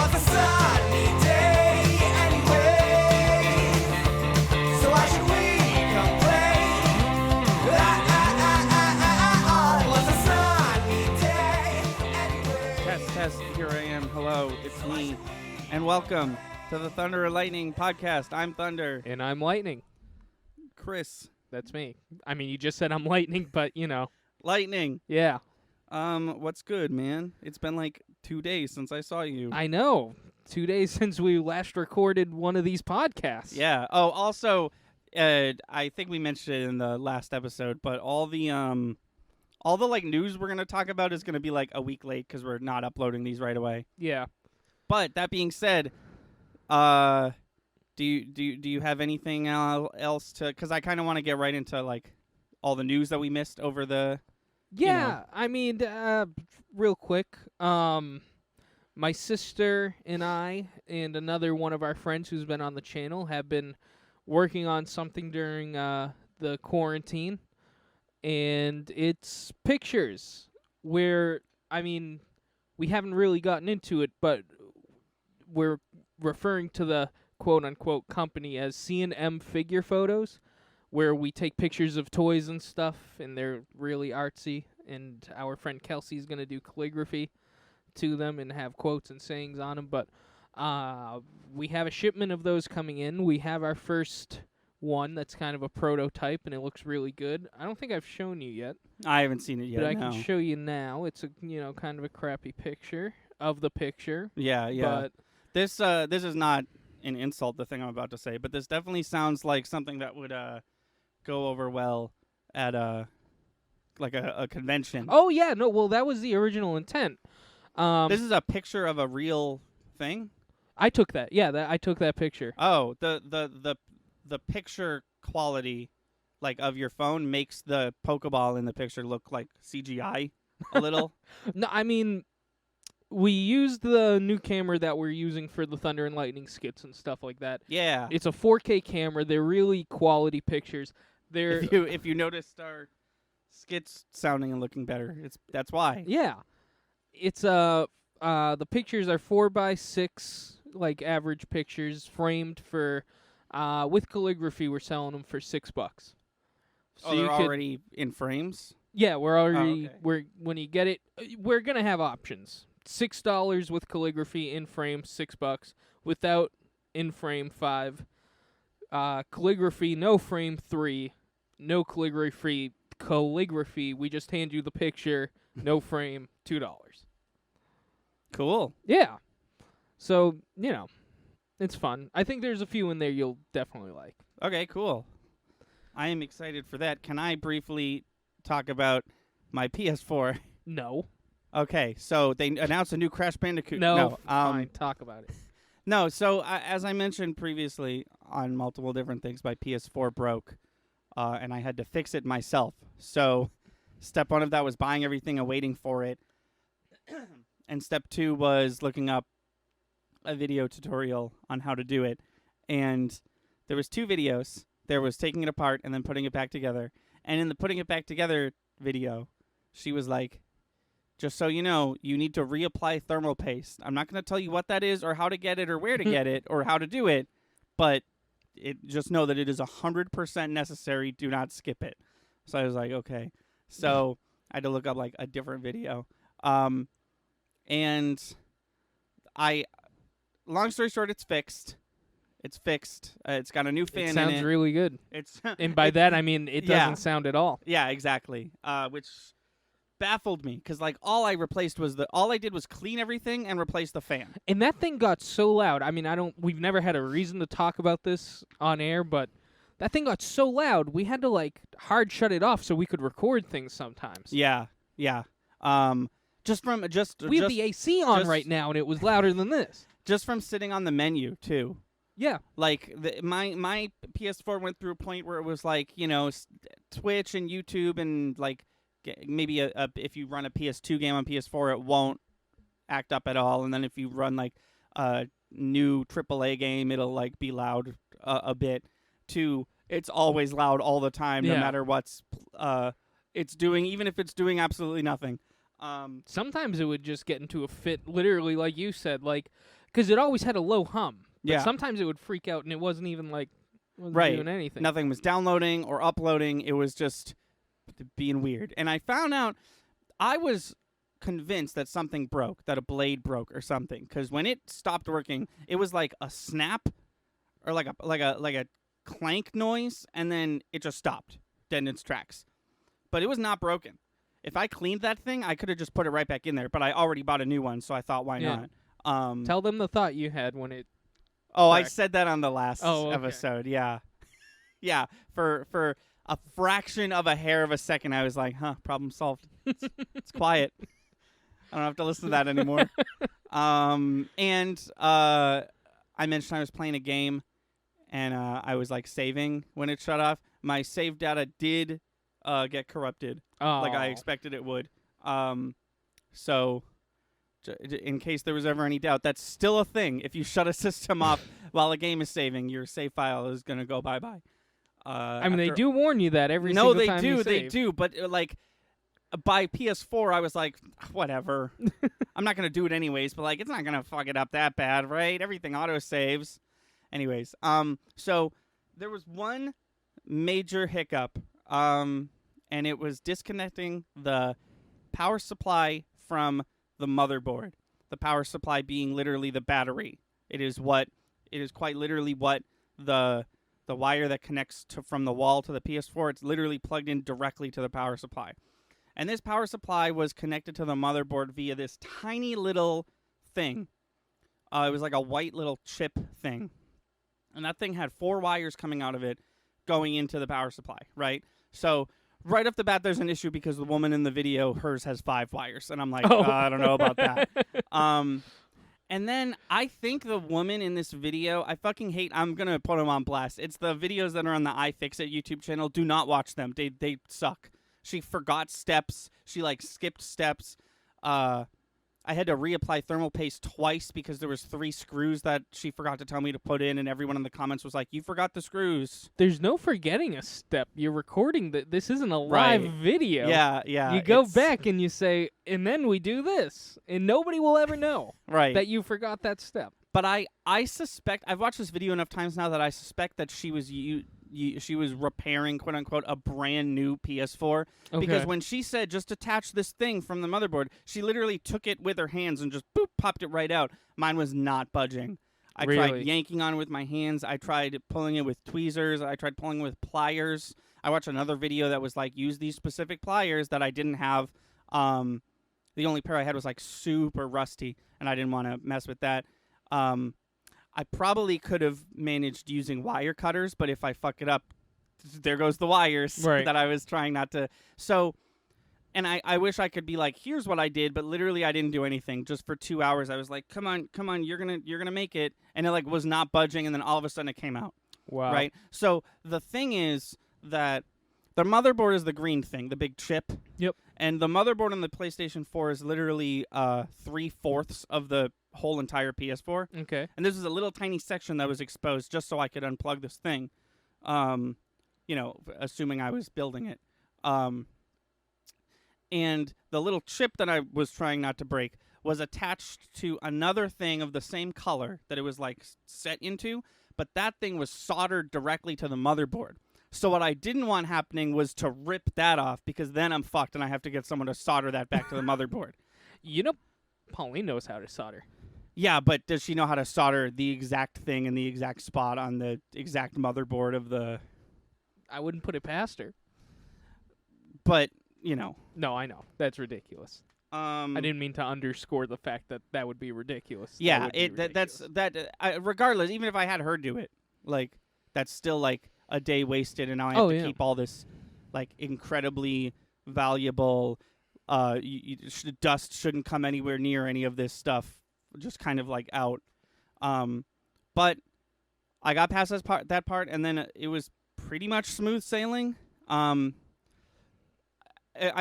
was a sunny day anyway. So why should we complain? It was a sunny day anyway. Test, here I am. Hello, it's me. And welcome to the Thunder and Lightning podcast. I'm Thunder. And I'm Lightning. Chris. That's me. I mean, you just said I'm Lightning, but, you know. Lightning. Yeah. What's good, man? It's been like 2 days since I saw you. I know. 2 days since we last recorded one of these podcasts. Yeah. Oh, also, I think we mentioned it in the last episode, but all the like news we're gonna talk about is gonna be like a week late because we're not uploading these right away. Yeah. But that being said, do you have anything else to? Because I kind of want to get right into like all the news that we missed over the. Yeah. I mean, real quick, my sister and I and another one of our friends who's been on the channel have been working on something during the quarantine, and it's pictures where, I mean, we haven't really gotten into it, but we're referring to the quote-unquote company as C&M Figure Photos, where we take pictures of toys and stuff, and they're really artsy, and our friend Kelsey's going to do calligraphy to them and have quotes and sayings on them, but we have a shipment of those coming in. We have our first one that's kind of a prototype, and it looks really good. I don't think I've shown you yet. I haven't seen it yet. But I no. can show you now. It's a kind of a crappy picture of the picture. Yeah. But This is not an insult, the thing I'm about to say, but this definitely sounds like something that would go over well at a convention. oh yeah, no, well that was the original intent. This is a picture of a real thing? I took that. Yeah, I took that picture. Oh, the picture quality like of your phone makes the Pokeball in the picture look like CGI a little. No, I mean, we used the new camera that we're using for the Thunder and Lightning skits and stuff like that. Yeah. It's a 4K camera. They're really quality pictures. They're If you noticed our skits sounding and looking better, that's why. Yeah. It's the pictures are 4x6 like average pictures framed for with calligraphy. We're selling them for $6. So They're already in frames? Yeah, we're already okay. when you get it, we're gonna have options. $6 with calligraphy in frame, $6 without in frame, $5. Calligraphy no frame, $3. No calligraphy. We just hand you the picture, no frame, $2. Cool. Yeah. So it's fun. I think there's a few in there you'll definitely like. Okay, cool. I am excited for that. Can I briefly talk about my PS4? No. Okay, so they announced a new Crash Bandicoot. No, fine. Talk about it. No, so as I mentioned previously on multiple different things, my PS4 broke, and I had to fix it myself. So step one of that was buying everything and waiting for it. And step two was looking up a video tutorial on how to do it. And there was 2 videos. There was taking it apart and then putting it back together. And in the putting it back together video, she was like, just so you know, you need to reapply thermal paste. I'm not going to tell you what that is or how to get it or where to get it or how to do it, but just know that it is 100% necessary. Do not skip it. So I was like, okay. So I had to look up like a different video. And long story short, it's fixed. It's fixed. It's got a new fan in it. It sounds really good. And by that, I mean it doesn't sound at all. Yeah, exactly. Which baffled me because like all I did was clean everything and replace the fan. And that thing got so loud. I mean, we've never had a reason to talk about this on air, but that thing got so loud we had to like hard shut it off so we could record things sometimes. Yeah. We have the AC on right now, and it was louder than this. Just from sitting on the menu too. Yeah. Like my PS4 went through a point where it was like, Twitch and YouTube and like maybe if you run a PS2 game on PS4, it won't act up at all. And then if you run like a new AAA game, it'll like be loud a bit. It's always loud all the time, no matter what's it's doing, even if it's doing absolutely nothing. Sometimes it would just get into a fit, literally, like you said, like, Because it always had a low hum. But Yeah. sometimes it would freak out, and it wasn't even wasn't Right. doing anything. Nothing was downloading or uploading. It was just being weird. And I found out I was convinced that something broke, that a blade broke or something. Because when it stopped working, it was like a snap or like a clank noise, and then it just stopped dead in its tracks. But it was not broken. If I cleaned that thing, I could have just put it right back in there. But I already bought a new one, so I thought, why Yeah. not? Tell them the thought you had when it. Oh, I cracked. said that on the last Oh, okay. episode. Yeah, yeah. For a fraction of a hair of a second, I was like, "Huh, problem solved." It's quiet. I don't have to listen to that anymore. I mentioned I was playing a game, and I was like saving when it shut off. My save data did get corrupted, like I Oh. expected it would. So. In case there was ever any doubt, that's still a thing. If you shut a system off while a game is saving, your save file is going to go bye-bye. I mean, they do warn you that every No, single they time do. you They save. do. But, by PS4, I was like, whatever. I'm not going to do it anyways, but, it's not going to fuck it up that bad, right? Everything auto-saves. Anyways, so there was one major hiccup, and it was disconnecting the power supply from the motherboard. The power supply being literally the battery. It is quite literally what the wire that connects from the wall to the PS4. It's literally plugged in directly to the power supply. And this power supply was connected to the motherboard via this tiny little thing. It was like a white little chip thing. And that thing had 4 wires coming out of it going into the power supply, right? So right off the bat, there's an issue because the woman in the video, hers has 5 wires. And I'm like, I don't know about that. And then I think the woman in this video, I fucking hate, I'm going to put them on blast. It's the videos that are on the iFixit YouTube channel. Do not watch them. They suck. She forgot steps. She, skipped steps. I had to reapply thermal paste twice because there was 3 screws that she forgot to tell me to put in, and everyone in the comments was like, you forgot the screws. There's no forgetting a step. You're recording that. This isn't a live Right. video. Yeah. You go back and you say, and then we do this, and nobody will ever know Right. that you forgot that step. But I suspect, I've watched this video enough times now that I suspect that she was she was repairing, quote unquote, a brand new PS4. Because Okay. when she said just attach this thing from the motherboard, she literally took it with her hands and just boop, popped it right out. Mine was not budging. I Really? tried yanking on it with my hands. I tried pulling it with tweezers. I tried pulling it with pliers. I watched another video that was like, use these specific pliers that I didn't have. The only pair I had was super rusty, and I didn't want to mess with that. I probably could have managed using wire cutters, but if I fuck it up, there goes the wires Right. that I was trying not to. So, and I wish I could be like, here's what I did, but literally I didn't do anything. Just for 2 hours, I was like, come on, you're gonna make it, and it was not budging, and then all of a sudden it came out. Wow. Right. So the thing is that the motherboard is the green thing, the big chip. Yep. And the motherboard on the PlayStation 4 is literally 3/4 of the whole entire PS4. Okay. And this is a little tiny section that was exposed just so I could unplug this thing. Assuming I was building it. And the little chip that I was trying not to break was attached to another thing of the same color that it was set into, but that thing was soldered directly to the motherboard. So what I didn't want happening was to rip that off, because then I'm fucked and I have to get someone to solder that back to the motherboard. You know, Pauline knows how to solder. Yeah, but does she know how to solder the exact thing in the exact spot on the exact motherboard of the... I wouldn't put it past her. But, No, I know. That's ridiculous. I didn't mean to underscore the fact that that would be ridiculous. Yeah, ridiculous. regardless, even if I had her do it, that's still a day wasted, and now I have to keep all this incredibly valuable dust shouldn't come anywhere near any of this stuff, just kind of out. But I got past that part, and then it was pretty much smooth sailing. I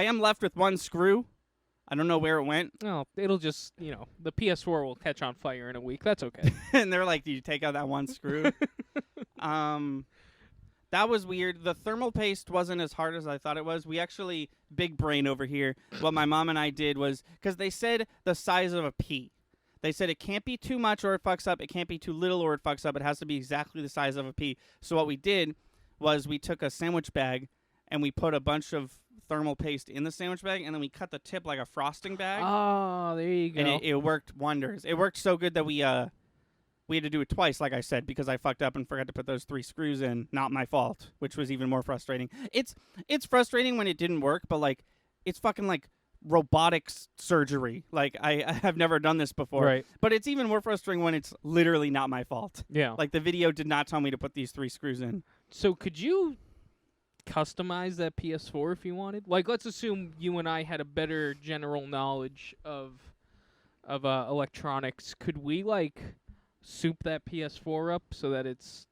am left with 1 screw. I don't know where it went. Oh, it'll just, the PS4 will catch on fire in a week. That's okay. And they're like, "Did you take out that 1 screw?" That was weird. The thermal paste wasn't as hard as I thought it was. We actually, big brain over here, what my mom and I did was, because they said the size of a pea. They said it can't be too much or it fucks up. It can't be too little or it fucks up. It has to be exactly the size of a pea. So what we did was we took a sandwich bag and we put a bunch of thermal paste in the sandwich bag, and then we cut the tip like a frosting bag. Oh, there you go. And it worked wonders. It worked so good that we had to do it twice, like I said, because I fucked up and forgot to put those 3 screws in. Not my fault, which was even more frustrating. It's frustrating when it didn't work, but like it's fucking like robotics surgery. Like I have never done this before. Right. But it's even more frustrating when it's literally not my fault. Yeah. Like the video did not tell me to put these 3 screws in. So could you customize that PS4 if you wanted? Like, let's assume you and I had a better general knowledge of electronics. Could we like soup that PS4 up so that it's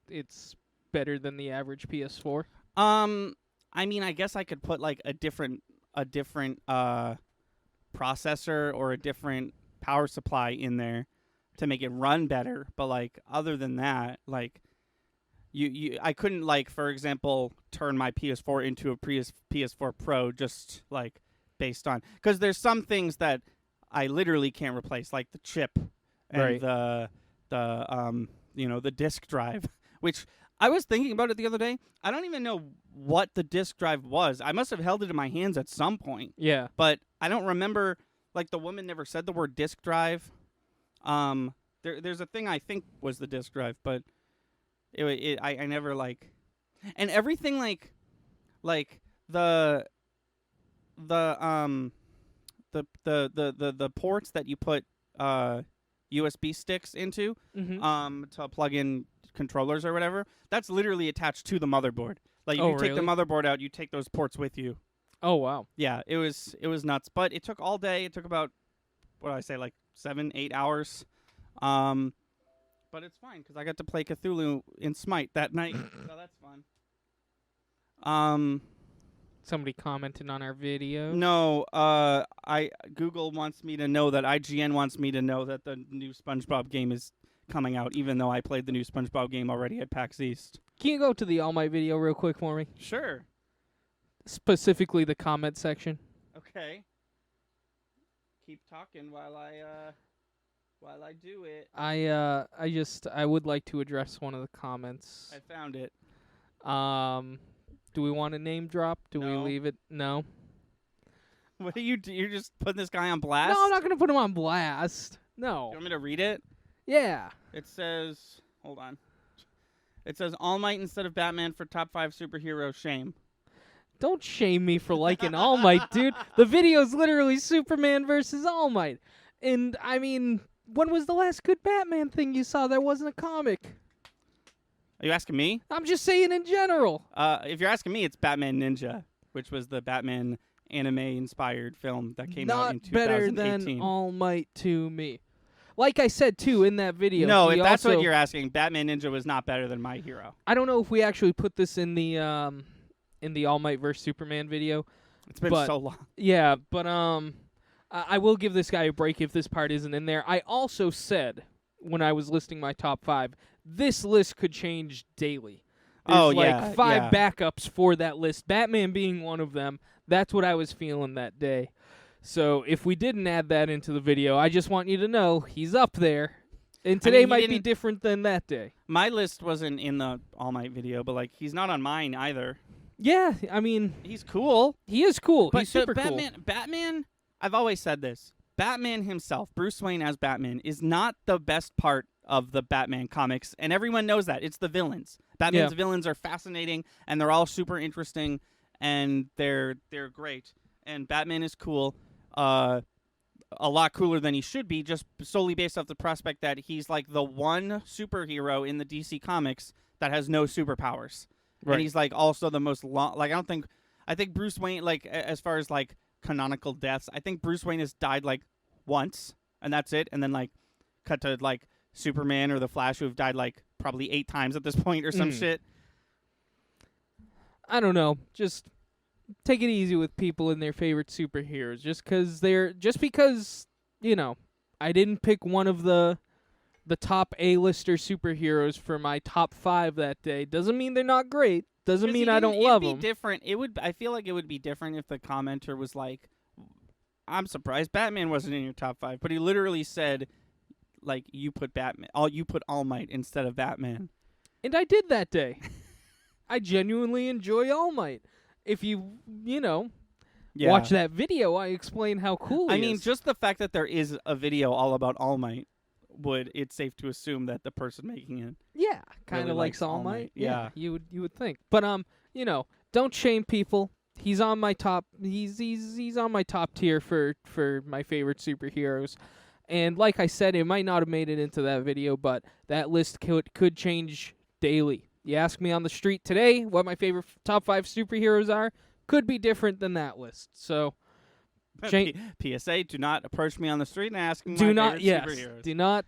better than the average PS4? I mean, I guess I could put like a different processor or a different power supply in there to make it run better, but like other than that, like I couldn't, like, for example, turn my PS4 into a PS4 Pro just like based on, because there's some things that I literally can't replace, like the chip and Right. the disk drive, which I was thinking about it the other day. I don't even know what the disk drive was. I must have held it in my hands at some point. Yeah. But I don't remember, like, the woman never said the word disk drive. There's a thing I think was the disk drive, but I never, like, and everything like the ports that you put USB sticks into to plug in controllers or whatever, that's literally attached to the motherboard. Like, if you take the motherboard out, you take those ports with you. Oh, wow. Yeah, it was nuts. But it took all day. It took about, what did I say, like 7-8 hours. But it's fine because I got to play Cthulhu in Smite that night, so that's fun. Somebody commented on our video. No, Google wants me to know that IGN wants me to know that the new SpongeBob game is coming out, even though I played the new SpongeBob game already at PAX East. Can you go to the All Might video real quick for me? Sure. Specifically the comment section. Okay. Keep talking while I do it. I would like to address one of the comments. I found it. Do we want to name drop? Do we No. leave it? No. What are you do? You're just putting this guy on blast? No, I'm not going to put him on blast. No. You want me to read it? Yeah. It says, hold on. It says All Might instead of Batman for top 5 superhero. Shame. Don't shame me for liking All Might, dude. The video's literally Superman versus All Might. And, I mean, when was the last good Batman thing you saw that wasn't a comic? Are you asking me? I'm just saying in general. If you're asking me, it's Batman Ninja, which was the Batman anime-inspired film that came out in 2018. Not better than All Might to me. Like I said, too, in that video. No, if that's what you're asking, Batman Ninja was not better than My Hero. I don't know if we actually put this in the All Might vs. Superman video. It's been so long. Yeah, but I will give this guy a break if this part isn't in there. I also said, when I was listing my top 5, this list could change daily. There's like 5 backups for that list, Batman being one of them. That's what I was feeling that day. So if we didn't add that into the video, I just want you to know he's up there. And today might be different than that day. My list wasn't in the All Might video, but like he's not on mine either. Yeah, I mean, he's cool. He is cool. But he's super cool. Batman, I've always said this. Batman himself, Bruce Wayne as Batman, is not the best part of the Batman comics, and everyone knows that. It's the villains. Batman's villains are fascinating, and they're all super interesting, and they're great. And Batman is cool. A lot cooler than he should be, just solely based off the prospect that he's like the one superhero in the DC comics that has no superpowers. Right. And he's like also the most I think Bruce Wayne, like as far as like canonical deaths, I think Bruce Wayne has died like once and that's it, and then like cut to like Superman or the Flash, who have died like probably 8 times at this point or some shit. I don't know. Just take it easy with people and their favorite superheroes. Just because, you know, I didn't pick one of the top A-lister superheroes for my top 5 that day doesn't mean they're not great. Doesn't mean I don't love them. It'd be different. I feel like it would be different if the commenter was like, I'm surprised Batman wasn't in your top 5, but he literally said like you put All Might instead of Batman. And I did that day. I genuinely enjoy All Might. If you watch that video, I explain how cool I he mean, is. just the fact that there is a video all about All Might, it's safe to assume that the person making it. Yeah, kind of really likes likes All All Might. Might, yeah. you would think. But don't shame people. He's on my top. He's on my top tier for my favorite superheroes. And like I said, it might not have made it into that video, but that list could change daily. You ask me on the street today what my favorite top 5 superheroes are, could be different than that list. So, PSA: do not approach me on the street and ask me do my not favorite superheroes. do not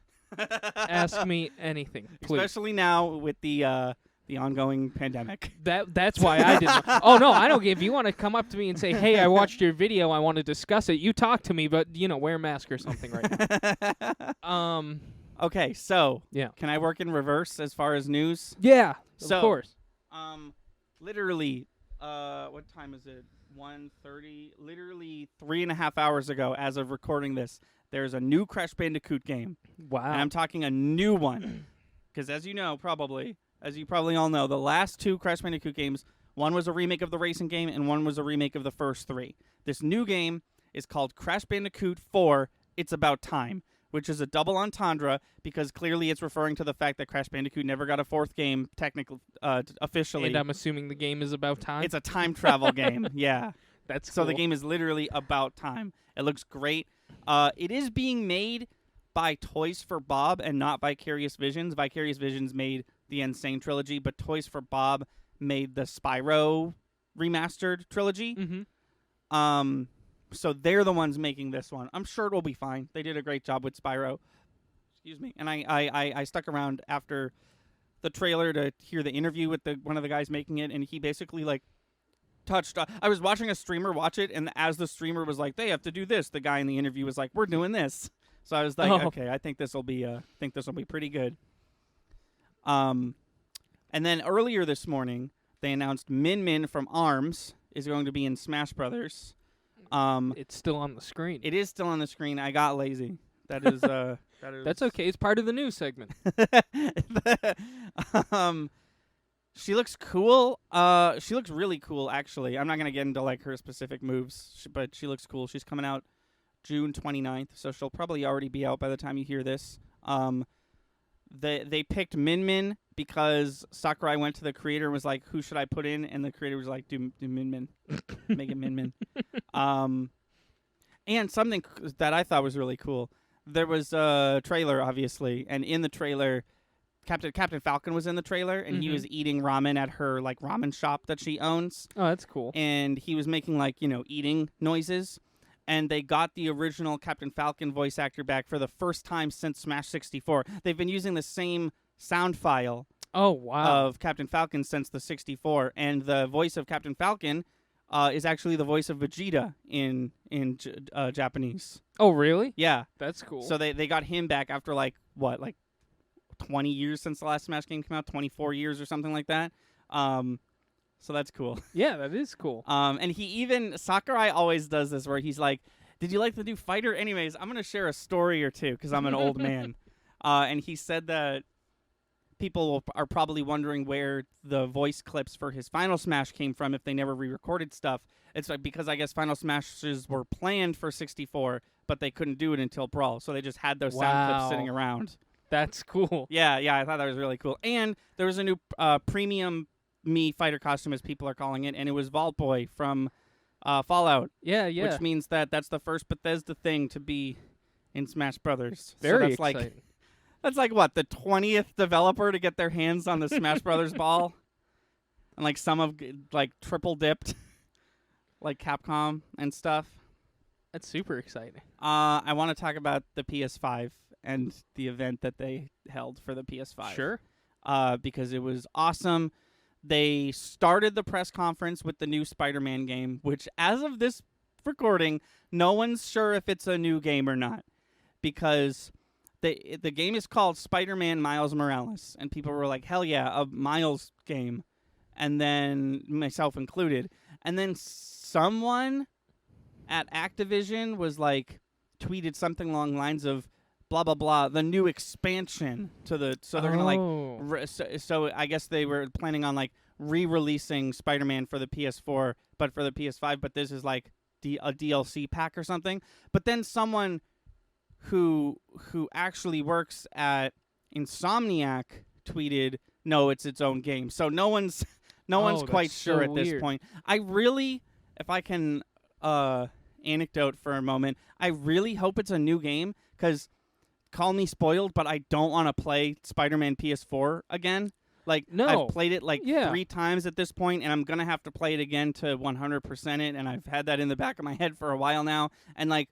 ask me anything, please. Especially now with the ongoing pandemic. That's why I didn't. Oh no, I don't give. If you want to come up to me and say, "Hey, I watched your video. I want to discuss it." You talk to me, but wear a mask or something right now. Okay, so Yeah. can I work in reverse as far as news? Yeah, So, of course. Literally, what time is it? 1:30. Literally 3.5 hours ago, as of recording this, there's a new Crash Bandicoot game, Wow. and I'm talking a new one, because as you probably all know, the last 2 Crash Bandicoot games, one was a remake of the racing game, and one was a remake of the first 3. This new game is called Crash Bandicoot 4: It's About Time, which is a double entendre because clearly it's referring to the fact that Crash Bandicoot never got a 4th game technically, officially. And I'm assuming the game is about time. It's a time travel game, yeah. That's So cool. the game is literally about time. It looks great. It is being made by Toys for Bob and not Vicarious Visions. Vicarious Visions made the Insane trilogy, but Toys for Bob made the Spyro remastered trilogy. Mm-hmm. So they're the ones making this one. I'm sure it will be fine. They did a great job with Spyro. Excuse me. And I stuck around after the trailer to hear the interview with one of the guys making it, and he basically touched. I was watching a streamer watch it, and as the streamer was like, "They have to do this," the guy in the interview was like, "We're doing this." So I was like, "Okay, I think this will be pretty good." And then earlier this morning, they announced Min Min from ARMS is going to be in Smash Brothers. It's still on the screen. It is still on the screen. I got lazy. That is That's okay. It's part of the news segment. She looks cool. She looks really cool, actually. I'm not gonna get into her specific moves, but she looks cool. She's coming out June 29th, so she'll probably already be out by the time you hear this. They picked Min Min because Sakurai went to the creator and was like, "Who should I put in?" And the creator was like, "Do Min Min, make it Min Min." And something that I thought was really cool. There was a trailer, obviously, and in the trailer, Captain Falcon was in the trailer, and he was eating ramen at her ramen shop that she owns. Oh, that's cool. And he was making eating noises. And they got the original Captain Falcon voice actor back for the first time since Smash 64. They've been using the same sound file of Captain Falcon since the 64, and the voice of Captain Falcon is actually the voice of Vegeta in Japanese. Oh, really? Yeah. That's cool. So they got him back after 20 years since the last Smash game came out, 24 years or something like that. So that's cool. Yeah, that is cool. And Sakurai always does this where he's like, "Did you like the new fighter?" Anyways, I'm going to share a story or two because I'm an old man. And he said that people are probably wondering where the voice clips for his Final Smash came from if they never re-recorded stuff. It's because I guess Final Smashes were planned for 64, but they couldn't do it until Brawl. So they just had those sound clips sitting around. That's cool. Yeah, I thought that was really cool. And there was a new premium Mii fighter costume, as people are calling it, and it was Vault Boy from Fallout. Yeah. Which means that's the first Bethesda thing to be in Smash Brothers. Very so that's exciting. That's what, the 20th developer to get their hands on the Smash Brothers ball? And some of triple dipped like Capcom and stuff. That's super exciting. I want to talk about the PS5 and the event that they held for the PS5. Sure. Because it was awesome. They started the press conference with the new Spider-Man game, which as of this recording, no one's sure if it's a new game or not. Because the game is called Spider-Man Miles Morales. And people were like, hell yeah, a Miles game. And then, myself included. And then someone at Activision was tweeted something along the lines of, blah blah blah, the new expansion to the. So they're gonna Oh. so I guess they were planning on like re-releasing Spider-Man for the PS4, but for the PS5. But this is like a DLC pack or something. But then someone who actually works at Insomniac tweeted, "No, it's its own game." So no one's quite that's sure so at this weird. point. I really, if I can anecdote for a moment, I really hope it's a new game, because call me spoiled, but I don't want to play Spider-Man PS4 again. Like, No. I've played it like Yeah. 3 times at this point, and I'm going to have to play it again to 100% it, and I've had that in the back of my head for a while now. And, like,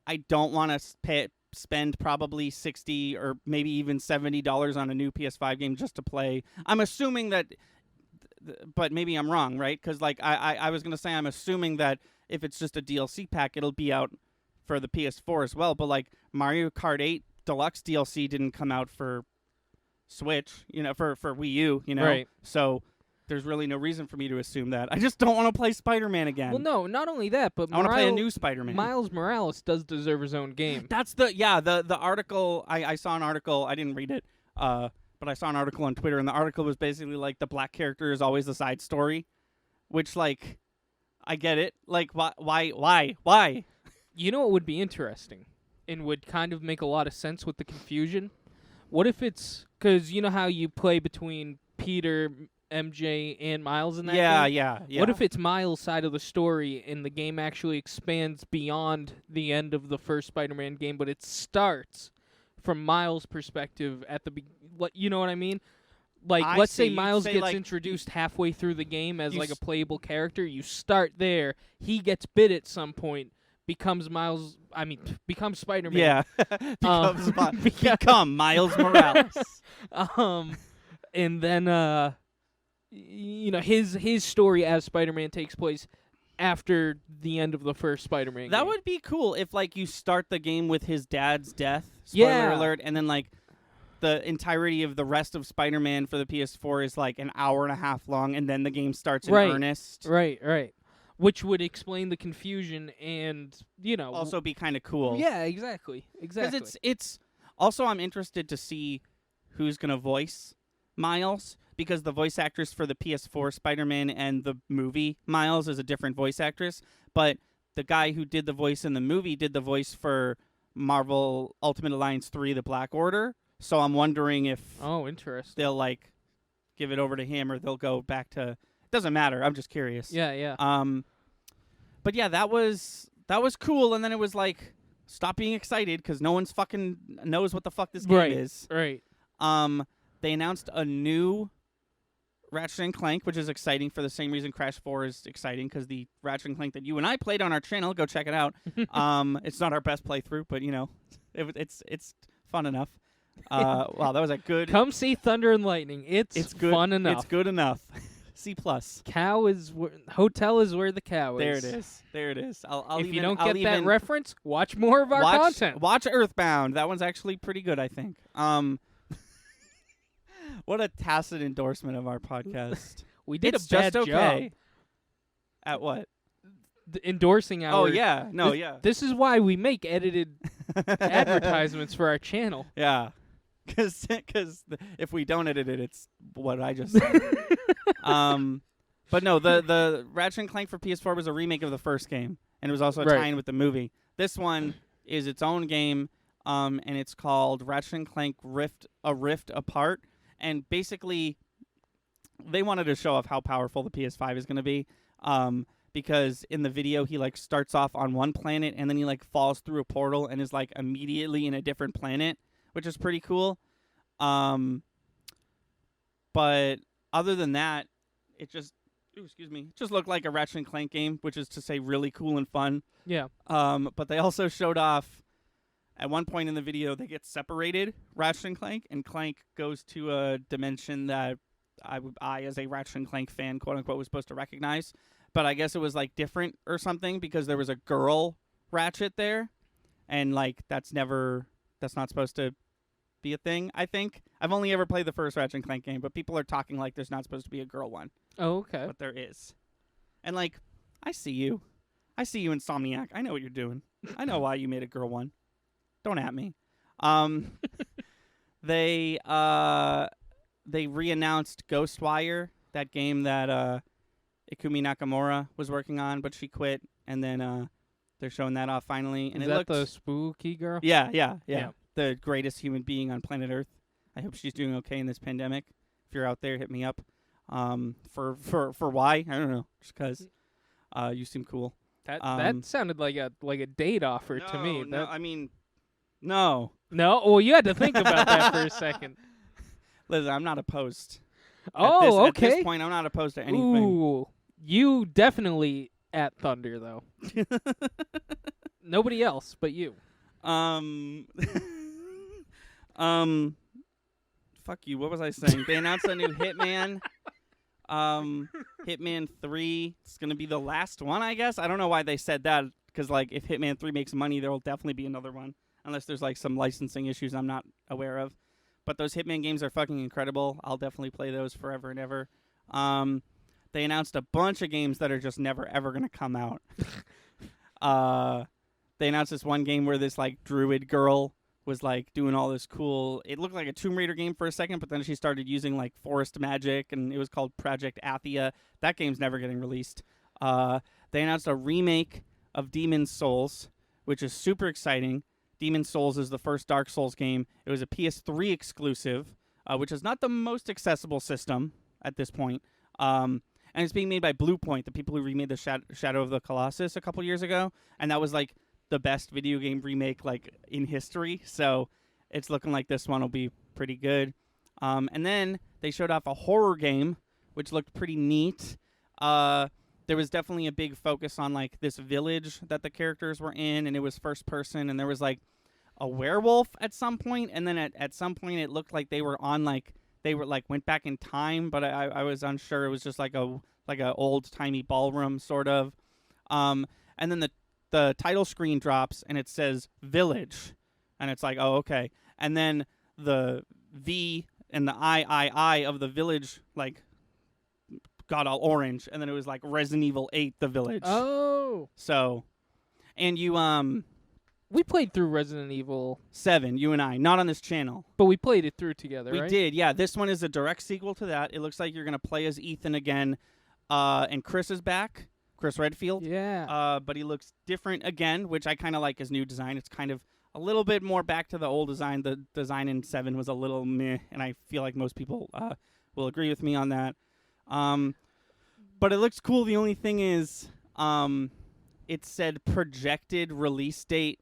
I don't want to spend probably $60 or maybe even $70 on a new PS5 game just to play. I'm assuming that, but maybe I'm wrong, right? Because, like, I was going to say I'm assuming that if it's just a DLC pack, it'll be out for the PS4 as well. But, like, Mario Kart 8 Deluxe DLC didn't come out for Switch, for Wii U, Right. So there's really no reason for me to assume that. I just don't want to play Spider-Man again. Well, no, not only that, but I want to play a new Spider-Man. Miles Morales does deserve his own game. That's the article. I saw an article. I didn't read it, but I saw an article on Twitter, and the article was basically like the black character is always the side story, which, like, I get it. Like, why? You know what would be interesting and would kind of make a lot of sense with the confusion? What if it's... Because you know how you play between Peter, MJ, and Miles in that game? Yeah. What if it's Miles' side of the story and the game actually expands beyond the end of the first Spider-Man game, but it starts from Miles' perspective at the you know what I mean? Like, I let's see. say You'd Miles say, gets like, introduced halfway through the game as you like a s- playable character. You start there. He gets bit at some point. Becomes Spider-Man. Yeah, become Miles Morales. And then his story as Spider-Man takes place after the end of the first Spider-Man That game. would be cool if, like, you start the game with his dad's death. Spoiler Yeah. alert, and then, like, the entirety of the rest of Spider-Man for the PS4 is like an hour and a half long, and then the game starts in Right. earnest. Right. Which would explain the confusion and, Also, be kind of cool. Yeah, exactly. Because it's also, I'm interested to see who's gonna voice Miles, because the voice actress for the PS4 Spider-Man and the movie Miles is a different voice actress, but the guy who did the voice in the movie did the voice for Marvel Ultimate Alliance 3: The Black Order. So I'm wondering if Oh, interesting. they'll, like, give it over to him, or they'll go back to. Doesn't matter. I'm just curious. Yeah. But yeah, that was cool, and then it was like, stop being excited, because no one's fucking knows what the fuck this game is. Right. They announced a new Ratchet & Clank, which is exciting for the same reason Crash 4 is exciting, because the Ratchet & Clank that you and I played on our channel, go check it out. It's not our best playthrough, but, it's fun enough. Wow, that was a good... Come see Thunder and Lightning. It's good. fun enough. It's good enough. C+. Hotel is where the cow is. There it is. I'll If even, you don't I'll get that even reference, watch more of our content. Watch Earthbound. That one's actually pretty good, I think. What a tacit endorsement of our podcast. We did It's a bad just okay. job At what? endorsing our... Oh, yeah. No, yeah. This is why we make edited advertisements for our channel. Yeah. Because if we don't edit it, it's what I just said. But no, the Ratchet & Clank for PS4 was a remake of the first game, and it was also a Right. tie-in with the movie. This one is its own game, and it's called Ratchet & Clank Rift Apart. And basically, they wanted to show off how powerful the PS5 is going to be, because in the video he like starts off on one planet and then he like falls through a portal and is like immediately in a different planet, which is pretty cool. But other than that, it just looked like a Ratchet & Clank game, which is to say really cool and fun. Yeah. But they also showed off, at one point in the video, they get separated, Ratchet and Clank goes to a dimension that I as a Ratchet & Clank fan, quote unquote, was supposed to recognize. But I guess it was like different or something, because there was a girl Ratchet there, and like that's not supposed to be a thing, I think. I've only ever played the first Ratchet & Clank game, but people are talking like there's not supposed to be a girl one. Oh, okay. But there is. And like, I see you, Insomniac. I know what you're doing. I know why you made a girl one. Don't at me. Um, they re-announced Ghostwire, that game that Ikumi Nakamura was working on, but she quit, and then they're showing that off finally. And Is it that looked the spooky girl? yeah, Yeah. the greatest human being on planet Earth. I hope she's doing okay in this pandemic. If you're out there, hit me up. For why? I don't know. Just 'cause you seem cool. That sounded like a date offer to me. No, I mean, no. No? Well, you had to think about that for a second. Listen, I'm not opposed. Oh, At this okay. point, I'm not opposed to anything. Ooh, you definitely at Thunder though. Nobody else but you. Fuck you. What was I saying? They announced a new Hitman. Hitman 3. It's gonna be the last one, I guess. I don't know why they said that, because like if Hitman 3 makes money, there will definitely be another one, unless there's like some licensing issues I'm not aware of. But those Hitman games are fucking incredible. I'll definitely play those forever and ever. They announced a bunch of games that are just never ever gonna come out. They announced this one game where this like druid girl was like doing all this cool. It looked like a Tomb Raider game for a second, but then she started using like forest magic, and it was called Project Athia. That game's never getting released. They announced a remake of Demon's Souls, which is super exciting. Demon's Souls is the first Dark Souls game. It was a PS3 exclusive, which is not the most accessible system at this point. And it's being made by Blue Point, the people who remade the Shadow of the Colossus a couple years ago, and that was like the best video game remake like in history. So it's looking like this one will be pretty good. And then they showed off a horror game, which looked pretty neat. There was definitely a big focus on like this village that the characters were in, and it was first person, and there was like a werewolf at some point, and then at some point it looked like they were went back in time, but I was unsure. It was just like a old timey ballroom sort of. And then the title screen drops and it says Village, and it's like, oh, okay. And then the V and the I of the Village like got all orange, and then it was like Resident Evil 8 The Village. Oh. So, and you we played through Resident Evil 7, you and I, not on this channel. but we played it through together, We right? did, yeah. This one is a direct sequel to that. It looks like you're going to play as Ethan again, and Chris is back, Chris Redfield. Yeah. But he looks different again, which I kind of like his new design. It's kind of a little bit more back to the old design. The design in 7 was a little meh, and I feel like most people will agree with me on that. But it looks cool. The only thing is, it said projected release date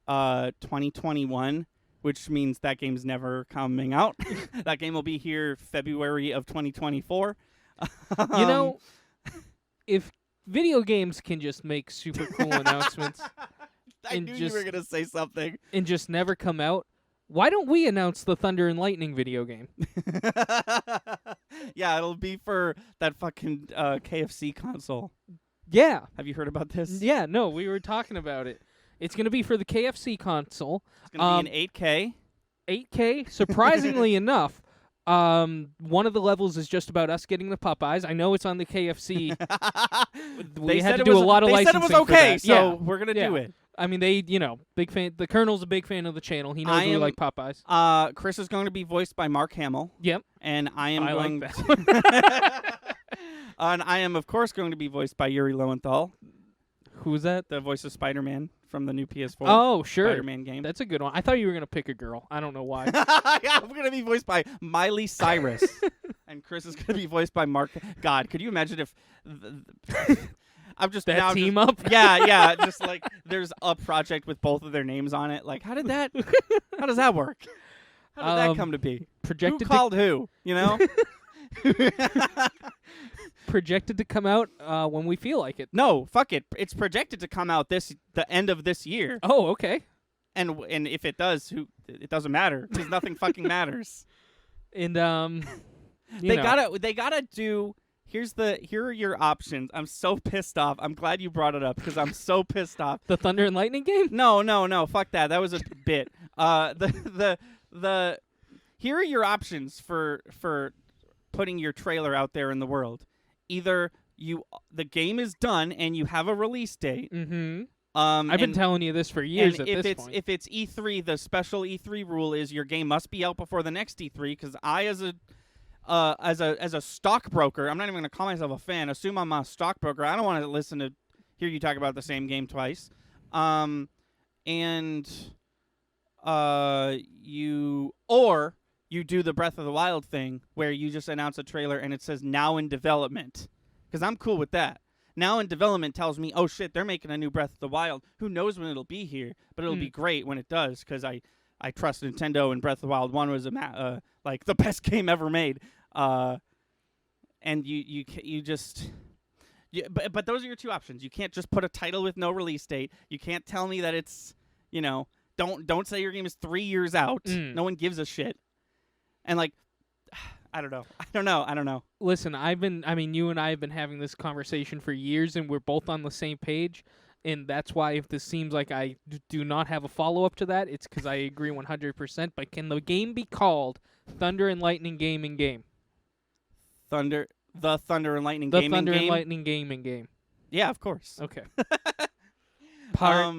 2021, which means that game's never coming out. That game will be here February of 2024. You know, if video games can just make super cool announcements I and knew you were just- going to say something. and just never come out, why don't we announce the Thunder and Lightning video game? Yeah, it'll be for that fucking KFC console. Yeah. Have you heard about this? Yeah, no, we were talking about it. It's going to be for the KFC console. It's going to be in 8K. 8K, surprisingly enough. One of the levels is just about us getting the Popeyes. I know it's on the KFC. We had to do a lot of licensing. They said it was okay, for that. so Yeah. we're going to Yeah. do it. I mean, they, big fan. The Colonel's a big fan of the channel. He knows we like Popeyes. Chris is going to be voiced by Mark Hamill. Yep. And I am I going like that. and I am, of course, going to be voiced by Yuri Lowenthal, Who's that? the voice of Spider-Man from the new PS4 Oh, sure. Spider-Man game. That's a good one. I thought you were going to pick a girl. I don't know why. Yeah, I'm going to be voiced by Miley Cyrus. And Chris is going to be voiced by Mark. God, could you imagine if... I'm just That now team just, up? Yeah, just like there's a project with both of their names on it. Like, how does that work? How did that come to be? Projected Who called who? You know? projected to come out when we feel like it. No, fuck it. It's projected to come out the end of this year. Oh, okay. And if it does, it doesn't matter because nothing fucking matters. And They gotta do. Here are your options. I'm so pissed off. I'm glad you brought it up because I'm so pissed off. the Thunder and Lightning game. No. Fuck that. That was a bit. Here are your options for putting your trailer out there in the world. Either the game is done and you have a release date, Mm-hmm. I've been and- telling you this for years and at this point. if it's E3, the special E3 rule is your game must be out before the next E3. Because I, as a stockbroker, I'm not even going to call myself a fan. Assume I'm a stockbroker. I don't want to hear you talk about the same game twice. And you do the Breath of the Wild thing where you just announce a trailer and it says now in development. Because I'm cool with that. Now in development tells me, oh shit, they're making a new Breath of the Wild. Who knows when it'll be here? But it'll be great when it does, because I trust Nintendo, and Breath of the Wild 1 was like the best game ever made. And but those are your two options. You can't just put a title with no release date. You can't tell me that it's, don't say your game is 3 years out. No one gives a shit. And like, I don't know. Listen, you and I have been having this conversation for years, and we're both on the same page. And that's why, if this seems like I do not have a follow-up to that, it's because I agree 100%. But can the game be called Thunder and Lightning Gaming Game? The Thunder and Lightning The Gaming Thunder Game? and Lightning Gaming Game. Yeah, of course. Okay. Part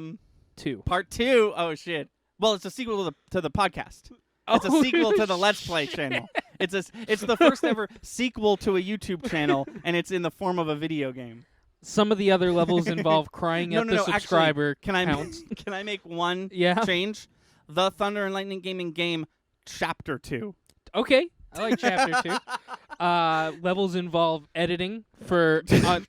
2. Part 2? Oh, shit. Well, it's a sequel to the podcast. It's a sequel to the Let's Play channel. It's the first ever sequel to a YouTube channel, and it's in the form of a video game. Some of the other levels involve crying at the subscriber counts. Can I make one Yeah. change? The Thunder and Lightning Gaming Game Chapter 2. Okay. I like Chapter 2. Levels involve editing for 10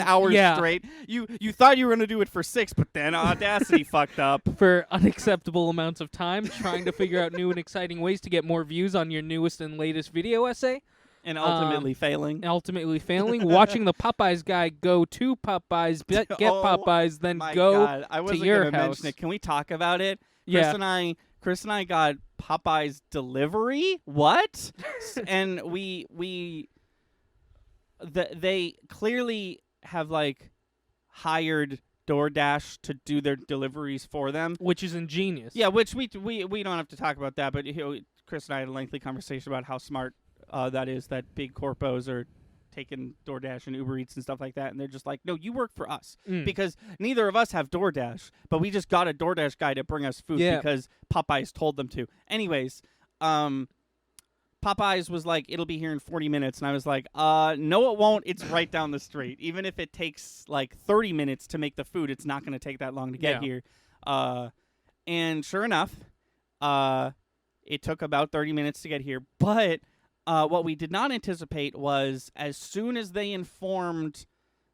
hours straight. You thought you were going to do it for 6, but then Audacity fucked up. For unacceptable amounts of time, trying to figure out new and exciting ways to get more views on your newest and latest video essay. And ultimately failing. Watching the Popeyes guy go to Popeyes, get Popeyes, then go God. I to wasn't your gonna house. mention it. Can we talk about it? Yeah. Chris and I got Popeyes delivery. What? And they clearly have like hired DoorDash to do their deliveries for them, Which is ingenious. Yeah, which we don't have to talk about that, but Chris and I had a lengthy conversation about how smart that is, that big corpos are taking DoorDash and Uber Eats and stuff like that, and they're just like, no, you work for us. Because neither of us have DoorDash, but we just got a DoorDash guy to bring us food because Popeyes told them to. Anyways, Popeyes was like, it'll be here in 40 minutes, and I was like, no, it won't. It's right down the street. Even if it takes like 30 minutes to make the food, it's not going to take that long to get here. And sure enough, it took about 30 minutes to get here, but what we did not anticipate was, as soon as they informed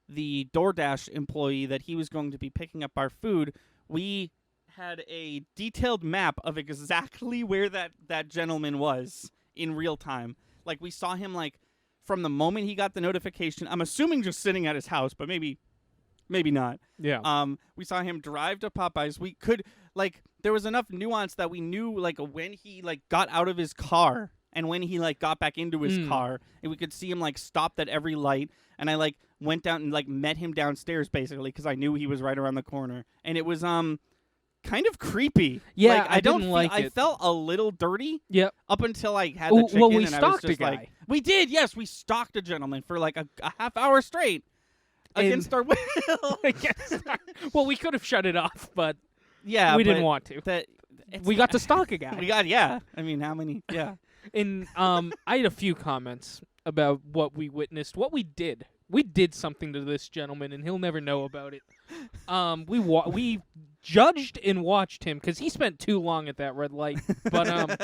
the DoorDash employee that he was going to be picking up our food, we had a detailed map of exactly where that gentleman was in real time. Like, we saw him, like, from the moment he got the notification. I'm assuming just sitting at his house, but maybe not. Yeah. We saw him drive to Popeyes. We could, like, there was enough nuance that we knew, like, when he, like, got out of his car and when he, like, got back into his car, and we could see him, like, stopped at every light. And I, like, went down and, like, met him downstairs, basically, because I knew he was right around the corner. And it was, kind of creepy. Yeah, like, I didn't like it. I felt a little dirty. Yep. Up until I had the chicken. Well, we and I was stalked a just guy. like, we did, yes. We stalked a gentleman for, like, a half hour straight. Against our will. Well, we could have shut it off, but yeah, we didn't want to. We got to stalk a guy. I mean, how many? Yeah. And I had a few comments about what we witnessed, what we did. We did something to this gentleman, and he'll never know about it. We judged and watched him because he spent too long at that red light. But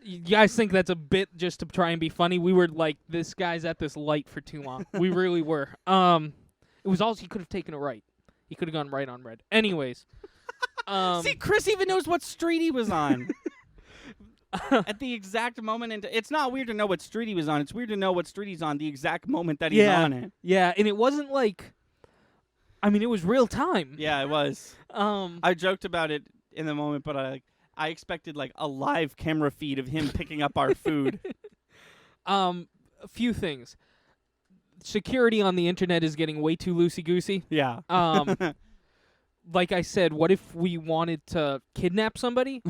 you guys think that's a bit just to try and be funny? We were like, this guy's at this light for too long. We really were. It was also, he could have taken a right. He could have gone right on red. Anyways. See, Chris even knows what street he was on. At the exact moment. And it's not weird to know what street he was on. It's weird to know what street he's on the exact moment that he's on it. Yeah, and it wasn't like, I mean, it was real time. Yeah, it was. I joked about it in the moment, but I expected like a live camera feed of him picking up our food. A few things. Security on the internet is getting way too loosey-goosey. Yeah. Like I said, what if we wanted to kidnap somebody?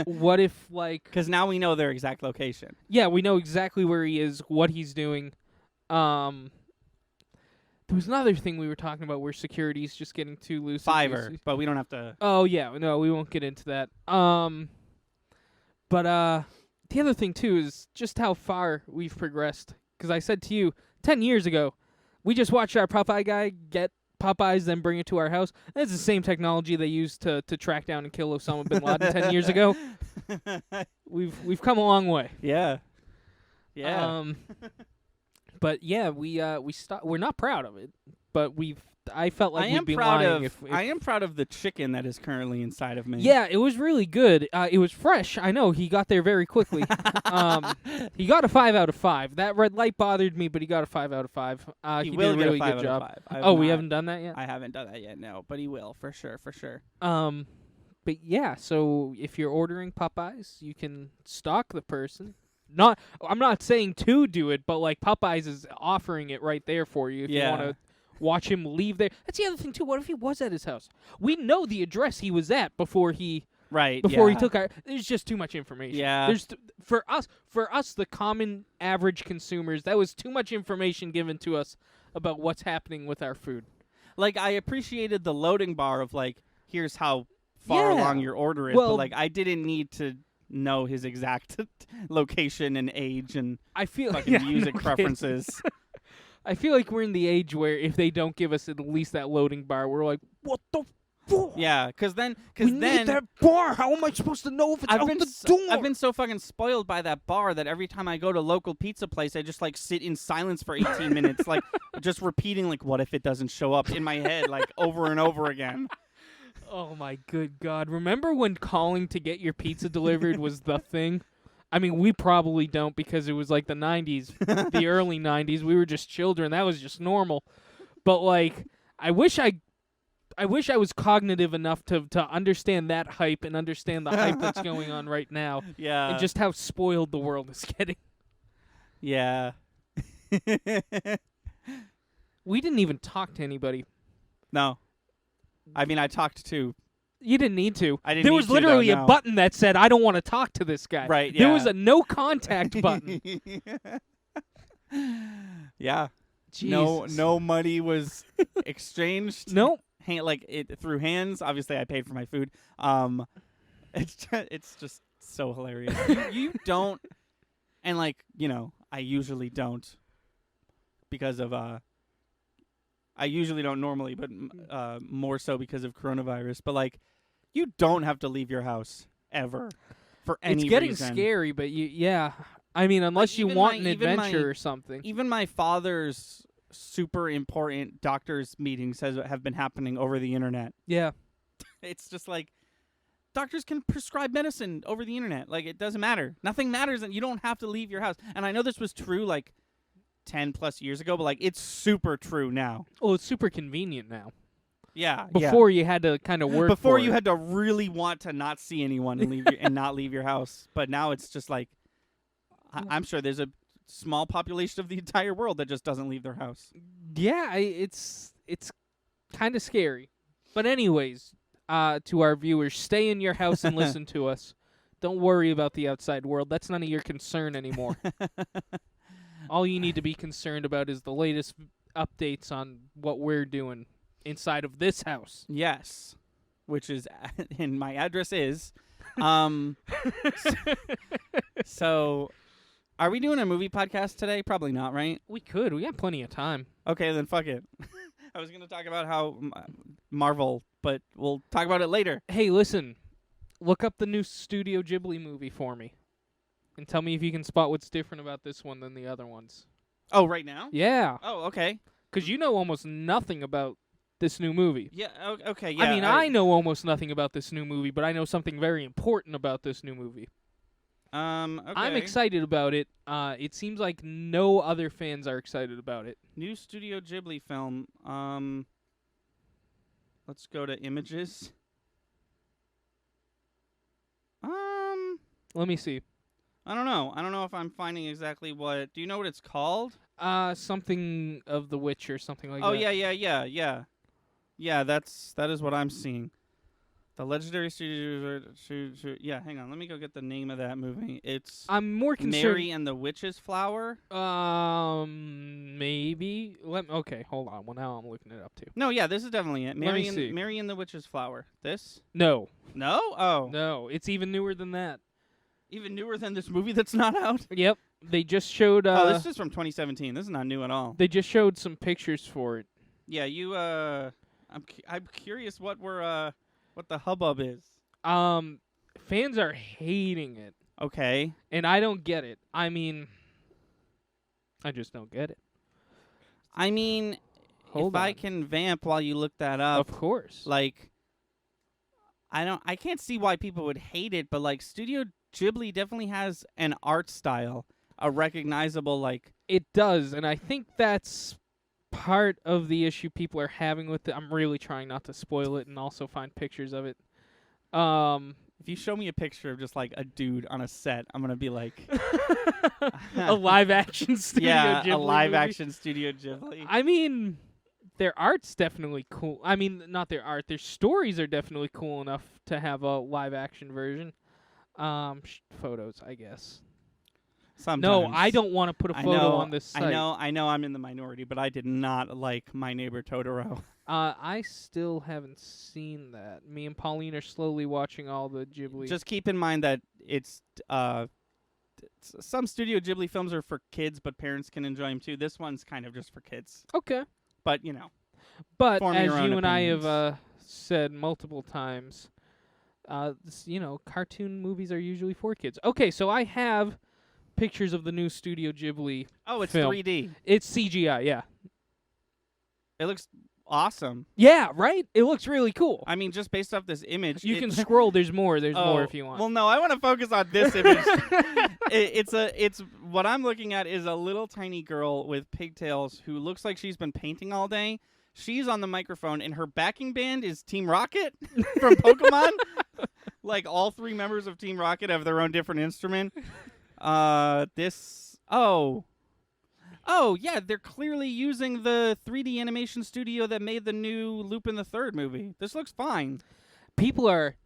What if, like... Because now we know their exact location. Yeah, we know exactly where he is, what he's doing. There was another thing we were talking about where security's just getting too loose. Fiverr, but we don't have to. Oh yeah, no, we won't get into that. But the other thing too is just how far we've progressed. Because I said to you 10 years ago, we just watched our Popeye guy get Popeyes, then bring it to our house. That's the same technology they used to track down and kill Osama bin Laden 10 years ago. We've come a long way. Yeah. Yeah. But yeah, we're not proud of it, but I felt like we'd be proud lying of. if I am proud of the chicken that is currently inside of me. Yeah, it was really good. It was fresh. I know he got there very quickly. He got a 5 out of 5. That red light bothered me, but he got a 5 out of 5. He did will a get really a 5 good out job. of 5. Oh, we haven't done that yet. I haven't done that yet. No, but he will for sure. For sure. But yeah. So if you're ordering Popeyes, you can stalk the person. I'm not saying to do it, but like Popeyes is offering it right there for you if you want to watch him leave there. That's the other thing too. What if he was at his house? We know the address he was at before he he took our. There's just too much information. Yeah. There's for us the common average consumers, that was too much information given to us about what's happening with our food. Like I appreciated the loading bar of like here's how far along your order is, Well, but like I didn't need to know his exact location and age and I feel fucking music preferences. I feel like we're in the age where if they don't give us at least that loading bar, we're like, what the fuck? Yeah, because then need that bar. How am I supposed to know if it's out the door? I've been so fucking spoiled by that bar that every time I go to a local pizza place, I just like sit in silence for 18 minutes, like just repeating like, what if it doesn't show up in my head, like over and over again. Oh my good God! Remember when calling to get your pizza delivered was the thing? I mean, we probably don't because it was like the 90s, the early 90s. We were just children. That was just normal. But like, I wish I was cognitive enough to understand that hype and understand the hype that's going on right now. Yeah. And just how spoiled the world is getting. Yeah. We didn't even talk to anybody. No. I mean, I talked to. You didn't need to. I didn't There need was to, literally though, a no. button that said, I don't want to talk to this guy. Right, There yeah. was a no contact button. Yeah. Jesus. No money was exchanged. Nope. Like it through hands. Obviously, I paid for my food. It's just so hilarious. You don't, and like I usually don't, because of I usually don't normally, but more so because of coronavirus. But like, you don't have to leave your house ever for any reason. It's getting scary, but yeah. I mean, unless you want an adventure or something. Even my father's super important doctor's meetings have been happening over the internet. Yeah. It's just like doctors can prescribe medicine over the internet. Like, it doesn't matter. Nothing matters, and you don't have to leave your house. And I know this was true like 10 plus years ago, but like it's super true now. Oh, it's super convenient now. Yeah. Before you had to kind of work. Before for you it. had to really want to not see anyone and and not leave your house. But now it's just like I'm sure there's a small population of the entire world that just doesn't leave their house. Yeah, it's kind of scary. But anyways, to our viewers, stay in your house and listen to us. Don't worry about the outside world. That's none of your concern anymore. All you need to be concerned about is the latest updates on what we're doing inside of this house. Yes, which is, and my address is, so, are we doing a movie podcast today? Probably not, right? We could. We got plenty of time. Okay, then fuck it. I was going to talk about how Marvel, but we'll talk about it later. Hey, listen. Look up the new Studio Ghibli movie for me. And tell me if you can spot what's different about this one than the other ones. Oh, right now? Yeah. Oh, okay. Because you know almost nothing about this new movie. Yeah, okay, yeah. I mean, I know almost nothing about this new movie, but I know something very important about this new movie. Okay. I'm excited about it. It seems like no other fans are excited about it. New Studio Ghibli film. Let's go to images. Let me see. I don't know. I don't know if I'm finding exactly what. Do you know what it's called? Something of the Witch or something like that. Oh yeah. Yeah, that is what I'm seeing. The legendary studio. Yeah, hang on. Let me go get the name of that movie. It's I'm more concerned. Mary and the Witch's Flower. Maybe. Okay, hold on. Well, now I'm looking it up too. No, yeah, this is definitely it. Let me see. Mary and the Witch's Flower. This? No. No? Oh. No, it's even newer than that. Even newer than this movie that's not out? Yep. They just showed. This is from 2017. This is not new at all. They just showed some pictures for it. Yeah, I'm curious what the hubbub is. Fans are hating it, Okay. and I don't get it. I mean, I just don't get it. I mean, Hold if I on. can vamp while you look that up, Of course. like, I can't see why people would hate it, but like Studio Ghibli definitely has an art style, a recognizable like. It does, and I think that's part of the issue people are having with it. I'm really trying not to spoil it and also find pictures of it. If you show me a picture of just like a dude on a set, I'm gonna be like, a live action Studio yeah, Ghibli a live movie. action Studio Ghibli. I mean, their art's definitely cool. I mean, not their art. Their stories are definitely cool enough to have a live action version. Photos, I guess. Sometimes. No, I don't want to put a photo on this site. I know I'm in the minority, but I did not like My Neighbor Totoro. I still haven't seen that. Me and Pauline are slowly watching all the Ghibli. Just keep in mind that it's some Studio Ghibli films are for kids, but parents can enjoy them too. This one's kind of just for kids. Okay. But, you know. But Form as your own you and I opinions. have said multiple times, cartoon movies are usually for kids. Okay, so I have pictures of the new Studio Ghibli. Oh, it's film. 3D. It's CGI, yeah. It looks awesome. Yeah, right? It looks really cool. I mean, just based off this image. You can scroll. There's more. There's more if you want. Well, no, I want to focus on this image. It's what I'm looking at is a little tiny girl with pigtails who looks like she's been painting all day. She's on the microphone, and her backing band is Team Rocket from Pokemon. Like, all three members of Team Rocket have their own different instrument. Oh, yeah, they're clearly using the 3D animation studio that made the new Lupin the Third movie. This looks fine. People are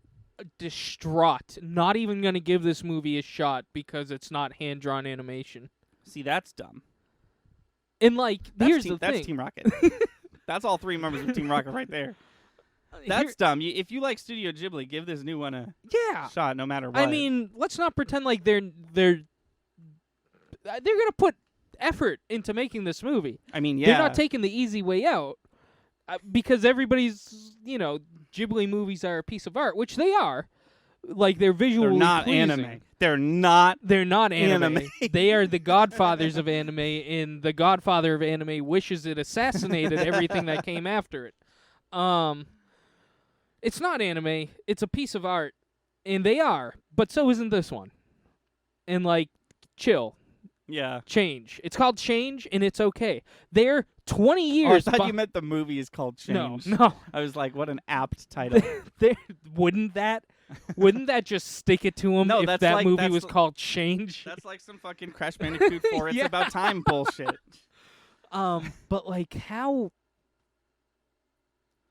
distraught, not even going to give this movie a shot because it's not hand-drawn animation. See, that's dumb. And, like, here's the that's thing. Team Rocket. That's all three members of Team Rocket right there. That's dumb. If you like Studio Ghibli, give this new one a shot no matter what. I mean, let's not pretend like they're going to put effort into making this movie. I mean, yeah. They're not taking the easy way out because everybody's, Ghibli movies are a piece of art, which they are. Like, they're visually They're not pleasing. anime. They're not anime. They are the godfathers of anime, and the godfather of anime wishes it assassinated everything that came after it. It's not anime. It's a piece of art, and they are, but so isn't this one. And, like, chill. Yeah. Change. It's called Change, and it's okay. They're 20 years... I thought you meant the movie is called Change. No. I was like, what an apt title. Wouldn't that just stick it to them No, if that's that like- movie that's was l- called Change? That's like some fucking Crash Bandicoot 4 It's Yeah. About Time bullshit. But, like, how...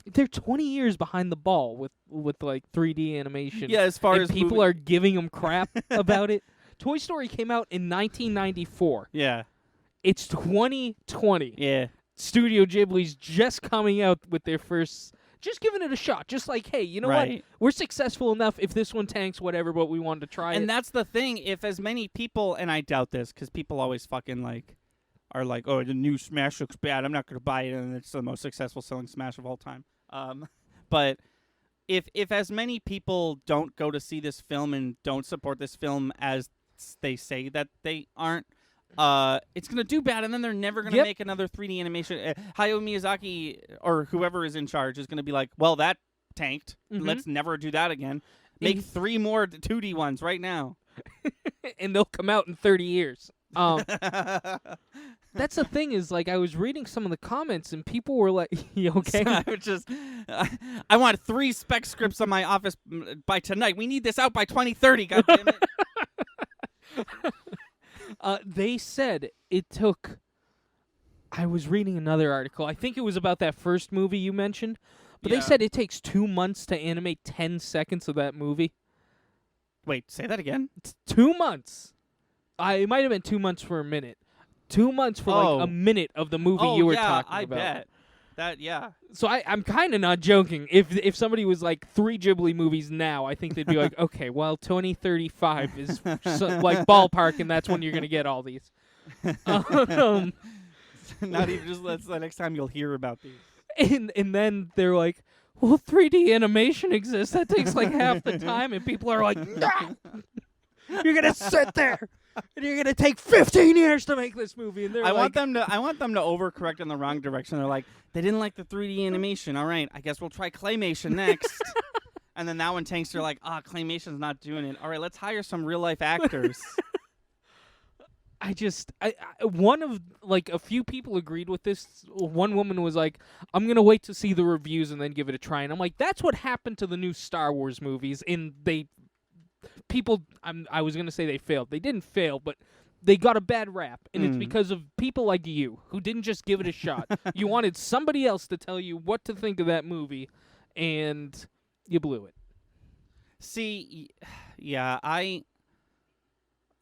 They're 20 years behind the ball with like 3D animation. Yeah, as far and as people are giving them crap about it. Toy Story came out in 1994. Yeah. It's 2020. Yeah. Studio Ghibli's just coming out with their first, just giving it a shot. Just like, hey, you know what? Right. We're successful enough. If this one tanks, whatever, but we wanted to try it. And that's the thing. If as many people, and I doubt this, because people always fucking like, are like, oh, the new Smash looks bad. I'm not going to buy it, and it's the most successful selling Smash of all time. But if as many people don't go to see this film and don't support this film as they say that they aren't, it's going to do bad, and then they're never going to make another 3D animation. Hayao Miyazaki, or whoever is in charge, is going to be like, well, that tanked. Mhm. Let's never do that again. Make 3 more 2D ones right now. and they'll come out in 30 years. That's the thing is, like, I was reading some of the comments, and people were like, you okay? So I would just, I want 3 spec scripts on my office by tonight. We need this out by 2030, goddammit. They said it took... I was reading another article. I think it was about that first movie you mentioned, But Yeah. they said it takes 2 months to animate 10 seconds of that movie. Wait, say that again. It's 2 months. It might have been 2 months for a minute. 2 months for like Oh. a minute of the movie you were talking I about. bet. That, yeah. So I'm kind of not joking. If somebody was like 3 Ghibli movies now, I think they'd be like, okay, well, 2035 is like ballpark, and that's when you're gonna get all these. Not even just that's the next time you'll hear about these. And then they're like, well, 3D animation exists. That takes like half the time, and people are like, nah! You're gonna sit there, and you're gonna take 15 years to make this movie. And they're I like, want them to overcorrect in the wrong direction. They're like, they didn't like the 3D animation. All right, I guess we'll try claymation next. And then that one tanks. They're like, claymation's not doing it. All right, let's hire some real life actors. one of like a few people agreed with this. One woman was like, I'm gonna wait to see the reviews and then give it a try. And I'm like, that's what happened to the new Star Wars movies. And I was gonna say they failed. They didn't fail, but they got a bad rap, and it's because of people like you who didn't just give it a shot. You wanted somebody else to tell you what to think of that movie, and you blew it. See, yeah, I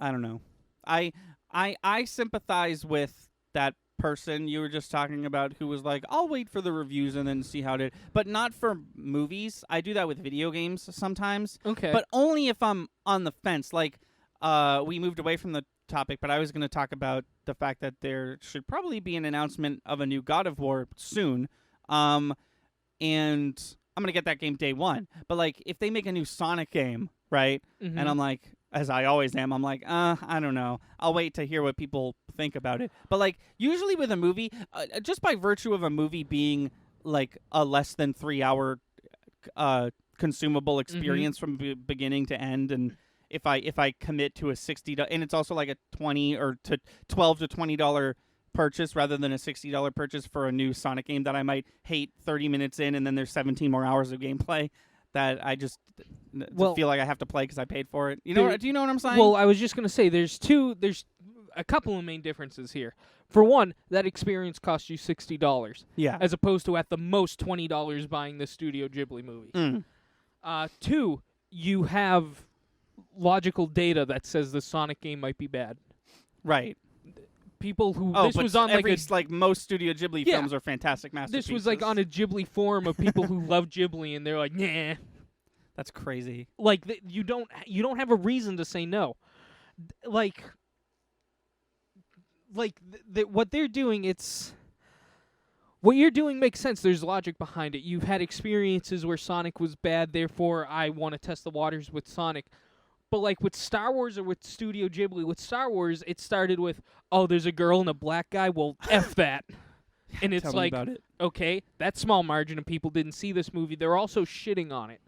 don't know. I sympathize with that person you were just talking about who was like, I'll wait for the reviews and then see how it is. But not for movies. I do that with video games sometimes. Okay. But only if I'm on the fence. Like, we moved away from the topic, but I was going to talk about the fact that there should probably be an announcement of a new God of War soon. And I'm going to get that game day one. But, like, if they make a new Sonic game, right, Mm-hmm. and I'm like, as I always am, I'm like, I don't know. I'll wait to hear what people think about it. But, like, usually with a movie, just by virtue of a movie being, like, a less than 3-hour consumable experience from beginning to end, and if I commit to a $60, and it's also like a $20 or to $12 to $20 purchase rather than a $60 purchase for a new Sonic game that I might hate 30 minutes in, and then there's 17 more hours of gameplay that I just feel like I have to play because I paid for it. Do you know what I'm saying? Well, I was just gonna say there's a couple of main differences here. For one, that experience costs you $60. Yeah. As opposed to at the most $20 buying the Studio Ghibli movie. Two, you have logical data that says the Sonic game might be bad. Right. People who Oh, this but was on like most Studio Ghibli films are fantastic masterpieces. this was like on a Ghibli forum of people who love Ghibli, and they're like, nah. That's crazy. Like you don't have a reason to say no. What they're doing, what you're doing makes sense. There's logic behind it. You've had experiences where Sonic was bad, therefore I want to test the waters with Sonic. But like with Star Wars or with Studio Ghibli, with Star Wars, it started with, oh, there's a girl and a black guy. Well, F that. And it's Tell me like, about it. okay, that small margin of people didn't see this movie. They're also shitting on it.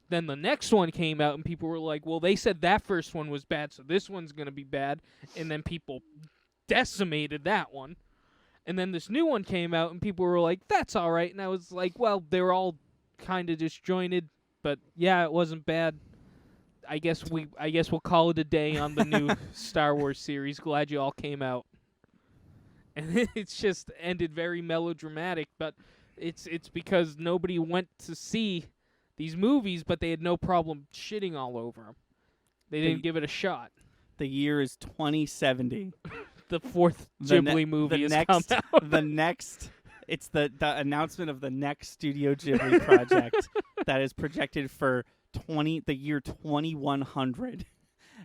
Then the next one came out, and people were like, well, they said that first one was bad, so this one's going to be bad. And then people decimated that one. And then this new one came out, and people were like, that's all right. And I was like, well, they're all kind of disjointed, but yeah, it wasn't bad. I guess we'll call it a day on the new Star Wars series. Glad you all came out. And it's just ended very melodramatic, but it's because nobody went to see these movies, but they had no problem shitting all over them. They didn't give it a shot. The year is 2070. The fourth Ghibli movie has come out. It's the announcement of the next Studio Ghibli project that is projected for the year 2100.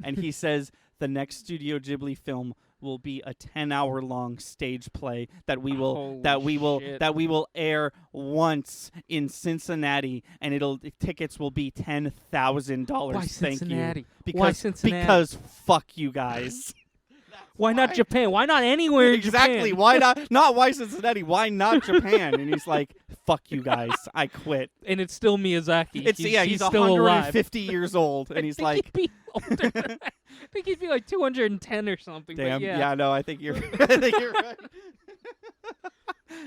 And he says the next Studio Ghibli film will be a 10-hour long stage play that we will air once in Cincinnati, and tickets will be $10,000. Why Thank Cincinnati? you. Why Cincinnati? Because fuck you guys. Why not Japan? Why not anywhere in exactly. Japan? Why not? Not why Cincinnati. Why not Japan? And he's like, "Fuck you guys. I quit." And it's still Miyazaki. He's still alive. 150 years old, and he's like, he'd be older than that. I think he'd be like 210 or something. "Damn, but yeah. no, I think you're right."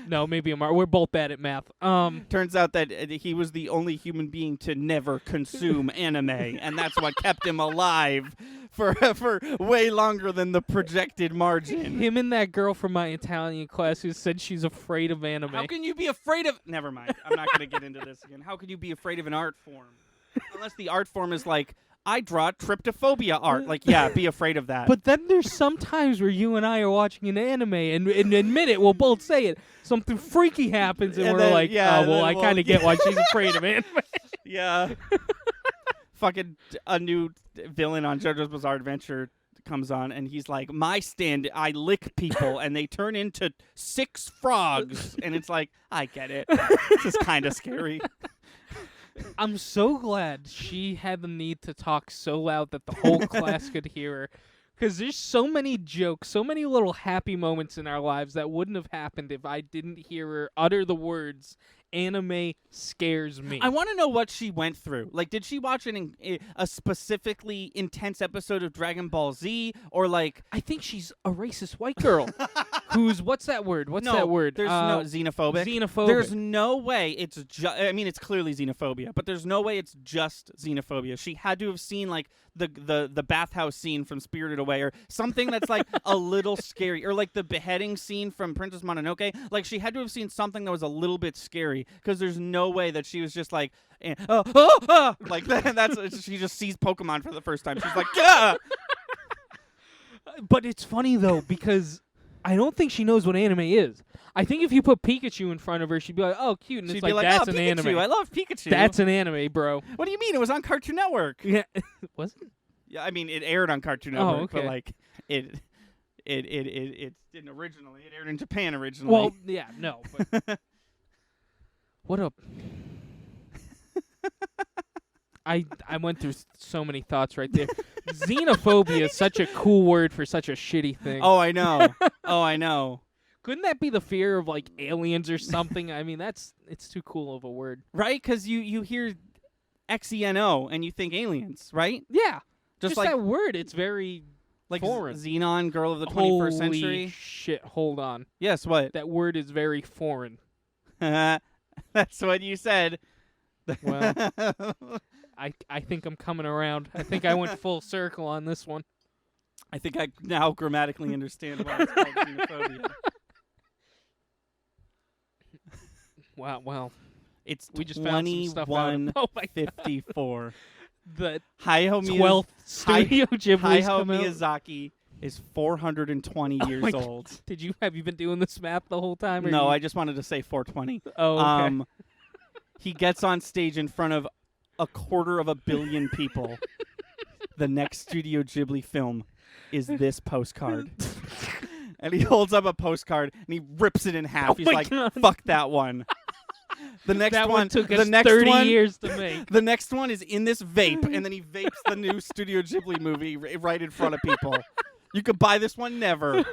No, maybe we're both bad at math. Turns out that he was the only human being to never consume anime, and that's what kept him alive for way longer than the projected margin. Him and that girl from my Italian class who said she's afraid of anime. How can you be afraid of? Never mind. I'm not going to get into this again. How can you be afraid of an art form? Unless the art form is like, I draw tryptophobia art. Like, yeah, be afraid of that. But then there's some times where you and I are watching an anime and admit it, we'll both say it. Something freaky happens and we're then, like, yeah, oh, well, I kind of get why she's afraid of anime. Yeah. Fucking a new villain on JoJo's Bizarre Adventure comes on, and he's like, my stand, I lick people, and they turn into 6 frogs. And it's like, I get it. This is kind of scary. I'm so glad she had the need to talk so loud that the whole class could hear her. Because there's so many jokes, so many little happy moments in our lives that wouldn't have happened if I didn't hear her utter the words, anime scares me. I want to know what she went through. Like, did she watch a specifically intense episode of Dragon Ball Z? Or, like... I think she's a racist white girl. Who's, what's that word? What's that word? There's no xenophobic. Xenophobic. There's no way it's just... I mean, it's clearly xenophobia, but there's no way it's just xenophobia. She had to have seen, like, the bathhouse scene from Spirited Away, or something that's, like, a little scary. Or, like, the beheading scene from Princess Mononoke. Like, she had to have seen something that was a little bit scary, because there's no way that she was just like, like that's she just sees Pokemon for the first time. She's like, yeah. But it's funny though, because I don't think she knows what anime is. I think if you put Pikachu in front of her, she'd be like, "Oh, cute," and she'd it's be like, like, "That's oh, an Pikachu. anime. I love Pikachu. That's an anime, bro." What do you mean? It was on Cartoon Network. Yeah, was it? Yeah, I mean, it aired on Cartoon Network, okay. but like it didn't originally. It aired in Japan originally. Well, yeah, no. But what a I went through so many thoughts right there. Xenophobia is such a cool word for such a shitty thing. Oh, I know. Oh, I know. Couldn't that be the fear of like aliens or something? I mean, it's too cool of a word. Right? Because you hear XENO and you think aliens, right? Yeah. Just like that word, it's very like foreign. Xenon, girl of the 21st Holy century. shit, hold on. Yes, what? That word is very foreign. That's what you said. Well, I think I'm coming around. I think I went full circle on this one. I think I now grammatically understand why it's called xenophobia. Wow, well. It's we just found some stuff out. 2154. The Hayao 12th Studio Ghibli's Hayao come out. Miyazaki is 420 Oh years my old. Have you been doing this math the whole time? Or No, I just wanted to say 420. Oh, okay. He gets on stage in front of 250 million people. The next Studio Ghibli film is this postcard. And he holds up a postcard and he rips it in half. He's like, God. fuck that one. The next that one took the us next 30 one, years to make. The next one is in this vape, and then he vapes the new Studio Ghibli movie right in front of people. You could buy this one, never.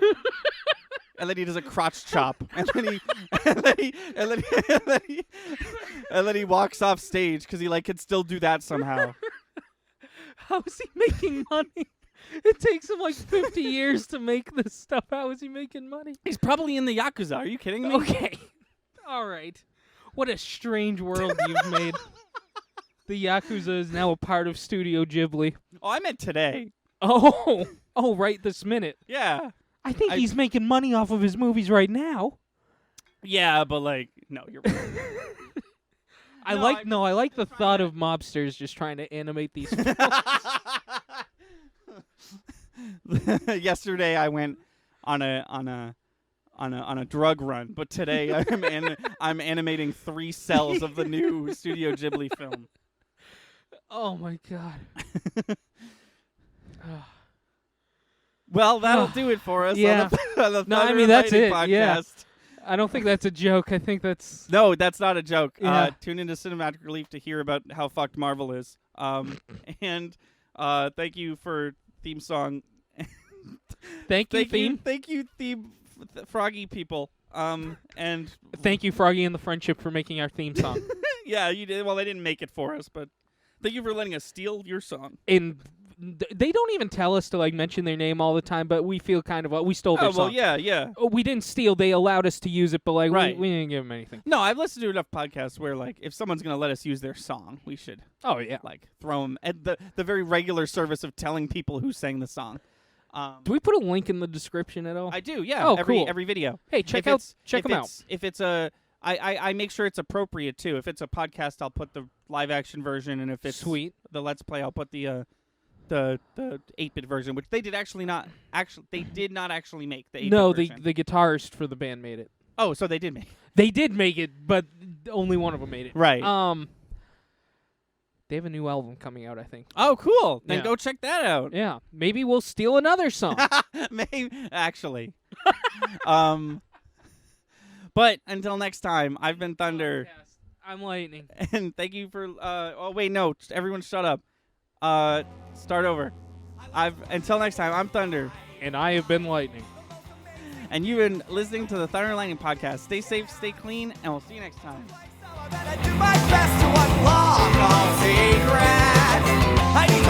And then he does a crotch chop, and then he walks off stage because he like can still do that somehow. How is he making money? It takes him like 50 years to make this stuff. How is he making money? He's probably in the Yakuza. Are you kidding me? Okay. All right. What a strange world you've made. The Yakuza is now a part of Studio Ghibli. Oh, I meant today. Oh, right this minute. Yeah. I think he's making money off of his movies right now. Yeah, but like, no, you're right. I like the thought of mobsters just trying to animate these films. Yesterday I went on a drug run, but today I'm animating 3 cells of the new Studio Ghibli film. Oh my god. Well, that'll do it for us. Yeah. On the No, I mean that's it. podcast. Yeah. I don't think that's a joke. I think that's No, that's not a joke. Yeah. Tune into Cinematic Relief to hear about how fucked Marvel is. And thank you for theme song. Thank you, theme. Thank you, theme Froggy people. And Thank you, Froggy and the Friendship, for making our theme song. yeah, you did. Well, they didn't make it for us, but thank you for letting us steal your song. And they don't even tell us to like mention their name all the time, but we feel kind of we stole their Oh, well, song. yeah. Oh, we didn't steal. They allowed us to use it, but like Right. we didn't give them anything. No, I've listened to enough podcasts where, like, if someone's going to let us use their song, we should, Oh yeah. like, throw them at the very regular service of telling people who sang the song. Do we put a link in the description at all? I do, yeah. Oh, every cool. every video. Hey, check them out. If it's a, I make sure it's appropriate too. If it's a podcast, I'll put the live action version, and if it's Sweet. the Let's Play, I'll put the 8-bit version, which they did not actually make the 8-bit No, version. the guitarist for the band made it. Oh, so they did make. They did make it, but only one of them made it. Right. They have a new album coming out, I think. Oh, cool. Then Yeah. go check that out. Yeah, maybe we'll steal another song. Maybe actually. But until next time, I've been Thunder, I'm Lightning. and thank you for. Oh wait, no, everyone, shut up. Start over. Until next time, I'm Thunder, And I have been Lightning. and you've been listening to the Thunder and Lightning podcast. Stay safe, stay clean, and we'll see you next time. That I do my best to unlock all secrets. I need